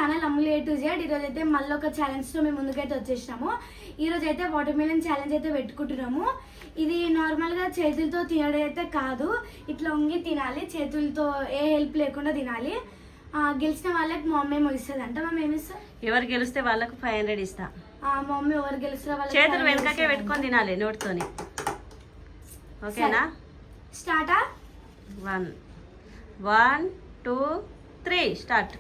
Channel Ammulu A to Z. ఈరోజు అయితే మళ్ళీ ఒక ఛాలెంజ్తో మేము ముందుకైతే వచ్చేసినాము. ఈరోజు అయితే వాటర్ మిలన్ ఛాలెంజ్ అయితే పెట్టుకుంటున్నాము. ఇది నార్మల్గా చేతులతో తినడం అయితే కాదు, ఇట్లా వంగి తినాలి, చేతులతో ఏ హెల్ప్ లేకుండా తినాలి. గెలిచిన వాళ్ళకి మా మమ్మీ ఏమో ఇస్తుంది అంట. మమ్మీ ఏమి ఇస్తా? ఎవరు గెలిస్తే వాళ్ళకు 500 ఇస్తా. మా మమ్మీ ఎవరు గెలిస్తే వాళ్ళకి చేతులు వెనకకే పెట్టుకొని తినాలి నోటితోని. ఓకేనా? స్టార్టా? 1 1 2 3 స్టార్ట్.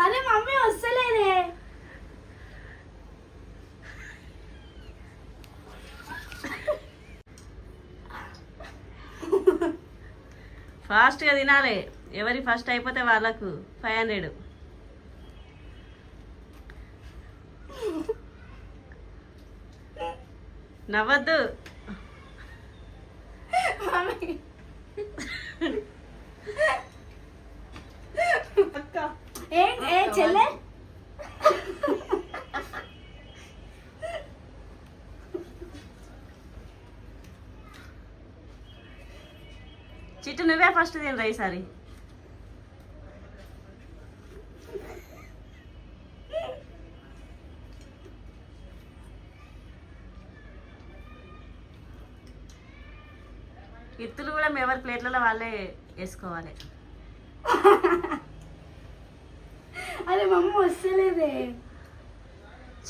అరే మమ్మీ వస్తలేదే. ఫాస్ట్గా తినాలి. ఎవరి ఫస్ట్ అయిపోతే వాళ్ళకు 500. నవ్వద్దు. ఏ చెల్లె చిట్టు నువ్వే ఫస్ట్ తినరా ఈసారి. ఇత్తులు కూడా ఎవరి ప్లేట్లలో వాళ్ళే వేసుకోవాలి. అరే మమ్మ వస్తలేదే.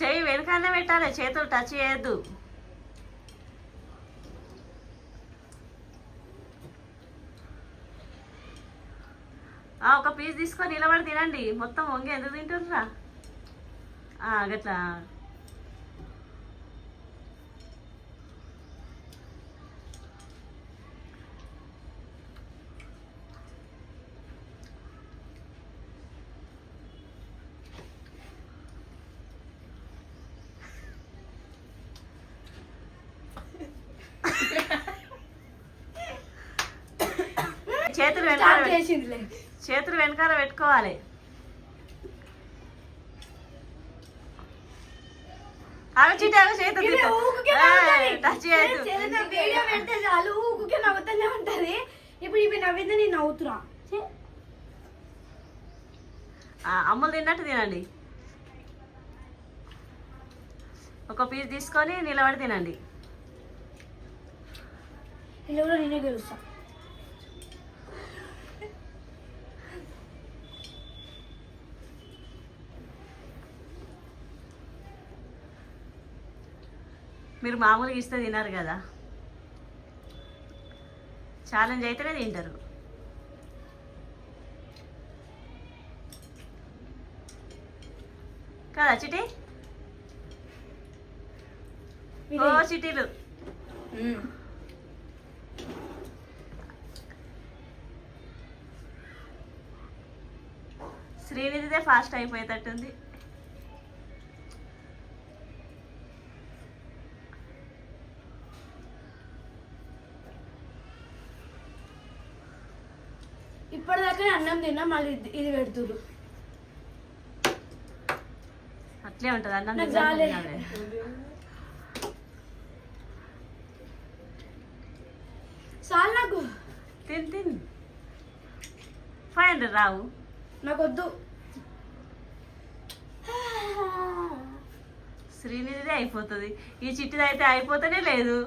చెయ్యి వెనకాలనే పెట్టాలి, చేతులు టచ్ చేయొద్దు. ఒక పీస్ తీసుకొని నిలబడి తినండి. మొత్తం వంగి ఎందుకు తింటుర్రా? గట్లా. చేతులు వెనకాల పెట్టుకోవాలి. అమ్ములు తిన్నట్టు తినండి. ఒక పీస్ తీసుకొని నిలబడి తినండి. నేనే గెలుస్తా. మీరు మామూలుగా ఇస్తే తినారు కదా, ఛాలెంజ్ అయితేనే తింటారు. కదా చిటి? ఓ చిటీలు. శ్రీనిధిదే ఫాస్ట్ అయిపోయేటట్టుంది. ఇప్పటిదాకా అన్నం తిన్నా, మళ్ళీ ఇది పెడుతురు. అట్లే ఉంటుంది అన్నం. చాలు నాకు. తిని 500 రావు నాకు వద్దు. శ్రీనిధిదే అయిపోతుంది. ఈ చిట్టిది అయితే అయిపోతేనే లేదు.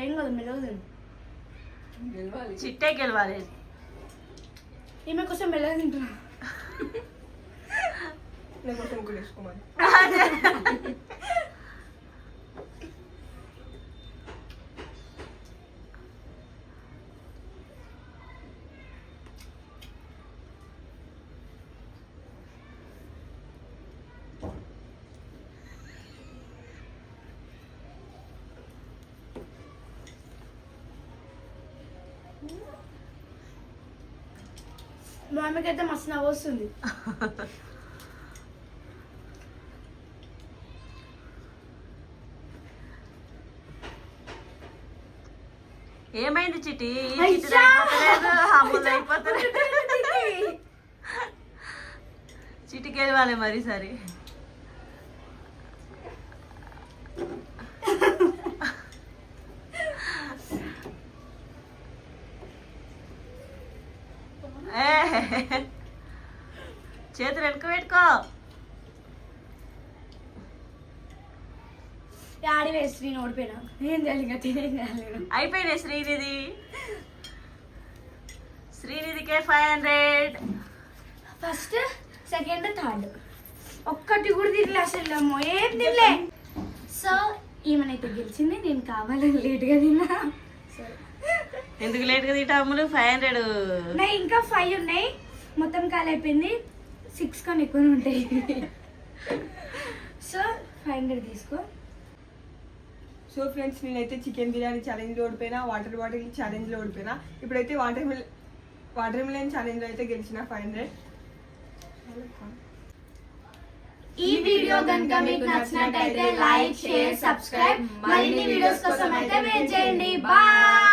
ఏం కాదు, మెల్లగా. చిట్టే గెలవాలి. ఈమె కోసం మెల్లగా తింటున్నా. మా మమ్మీకి అయితే మస్తు నవ్వు వస్తుంది. ఏమైంది చిటి? అయ్యా! అయిపోతలేదు. చిటికి వెళ్ళాలి మరి సరే. చేతులు వెనుక పెట్టుకో. ఆడి వేసి నేను ఓడిపోయినా. ఏం చేయాలి ఇంకా తినేయాలి. అయిపోయినాయి శ్రీనిధికే 500. ఫస్ట్ సెకండ్ థర్డ్ ఒక్కటి కూడా తినలే అసలు. అమ్మో ఏం తినలే. సో ఈమెనైతే గెలిచింది. నేను కావాలని లేట్గా తిన్నా. ఎందుకు లేట్గా తింటాములు? 500 ఉన్నాయి. ఇంకా 5 ఉన్నాయి. మొత్తం కాల్ అయిపోయింది. 6 కన్నా ఎక్కువ ఉంటాయి. సో 500 తీసుకో. సో ఫ్రెండ్స్, నేనైతే చికెన్ బిర్యానీ ఛాలెంజ్లో ఓడిపోయినా, వాటర్ బాటిల్ ఛాలెంజ్లో ఓడిపోయినా. ఇప్పుడైతే వాటర్ మిలన్ ఛాలెంజ్లో అయితే గెలిచిన 500. ఈ వీడియో కనుక మీకు నచ్చినట్టయితే లైక్, షేర్, సబ్స్క్రైబ్. మరిన్ని వీడియోస్ కోసం అయితే వెయిట్ చేయండి. బాయ్.